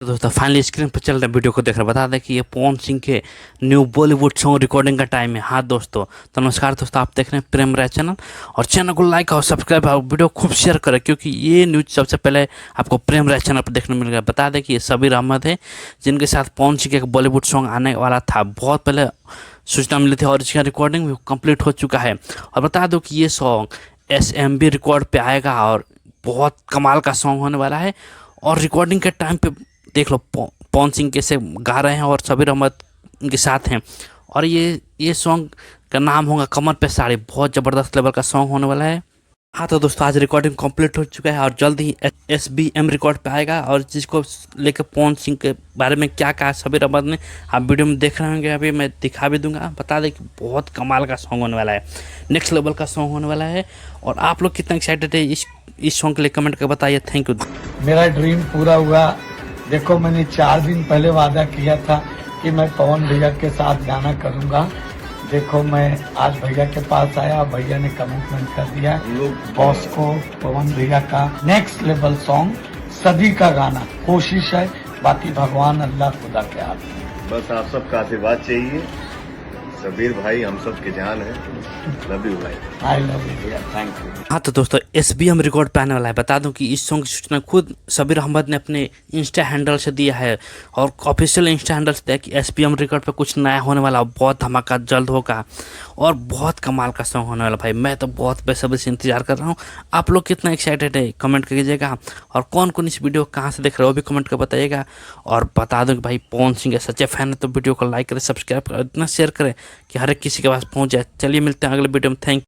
दोस्तों finally screen पर चल रहे वीडियो को देख रहे बता दें कि ये पवन सिंह के न्यू बॉलीवुड सॉन्ग रिकॉर्डिंग का टाइम है। हाँ दोस्तों, तो नमस्कार दोस्तों, आप देख रहे हैं प्रेम राय चैनल और चैनल को लाइक और सब्सक्राइब और वीडियो खूब शेयर करें क्योंकि ये न्यूज सबसे पहले आपको प्रेम राय चैनल पर देखने मिलेगा। बता दें कि ये सबीर अहमद है जिनके साथ पवन सिंह का एक बॉलीवुड सॉन्ग आने वाला था। बहुत पहले सूचना मिली थी और इसका रिकॉर्डिंग भी कंप्लीट हो चुका है। और बता दो कि ये सॉन्ग SMB रिकॉर्ड पे आएगा और बहुत कमाल का सॉन्ग होने वाला है। और रिकॉर्डिंग के टाइम पे देख लो पवन सिंह कैसे गा रहे हैं और सबीर अहमद के साथ हैं। और ये सॉन्ग का नाम होगा कमर पे साड़ी। बहुत ज़बरदस्त लेवल का सॉन्ग होने वाला है। हाँ तो दोस्तों, आज रिकॉर्डिंग कंप्लीट हो चुका है और जल्द ही SBM रिकॉर्ड पे आएगा। और जिसको लेकर पवन सिंह के बारे में क्या कहा सबीर अहमद ने, आप वीडियो में देख रहे होंगे, अभी मैं दिखा भी दूंगा। बता दें कि बहुत कमाल का सॉन्ग होने वाला है, नेक्स्ट लेवल का सॉन्ग होने वाला है। और आप लोग कितना एक्साइटेड है इस सॉन्ग के लिए कमेंट कर बताइए। Thank you. मेरा ड्रीम पूरा हुआ। देखो, मैंने 4 दिन पहले वादा किया था कि मैं पवन भैया के साथ गाना करूंगा। देखो, मैं आज भैया के पास आया, भैया ने कमिटमेंट कर दिया बॉस को। पवन भैया का नेक्स्ट लेवल सॉन्ग सदी का गाना कोशिश है, बाकी भगवान अल्लाह खुदा के हाथ में। बस आप सबका आशीर्वाद चाहिए। सबीर भाई हम सब की जान है। लव यू भाई। आई लव यू भैया, थैंक यू। हाँ तो दोस्तों, SBM रिकॉर्ड पे आने वाला है। बता दूं कि इस सॉन्ग की सूचना खुद सबीर अहमद ने अपने इंस्टा हैंडल से दिया है और ऑफिशियल इंस्टा हैंडल से दिया कि SBM रिकॉर्ड पे कुछ नया होने वाला, बहुत धमाका जल्द होगा और बहुत कमाल का सॉन्ग होने वाला। भाई मैं तो बहुत बेसब्री से इंतजार कर रहा हूँ। आप लोग कितना एक्साइटेड है कमेंट कीजिएगा। और कौन कौन इस वीडियो कहाँ से देख रहे हो वो भी कमेंट कर बताइएगा। और बता दो कि भाई पवन सिंह के सच्चे फैन है तो वीडियो को लाइक करें, सब्सक्राइब करें, इतना शेयर करें कि हर एक किसी के पास पहुँच जाए। चलिए मिलते हैं अगले वीडियो में। थैंक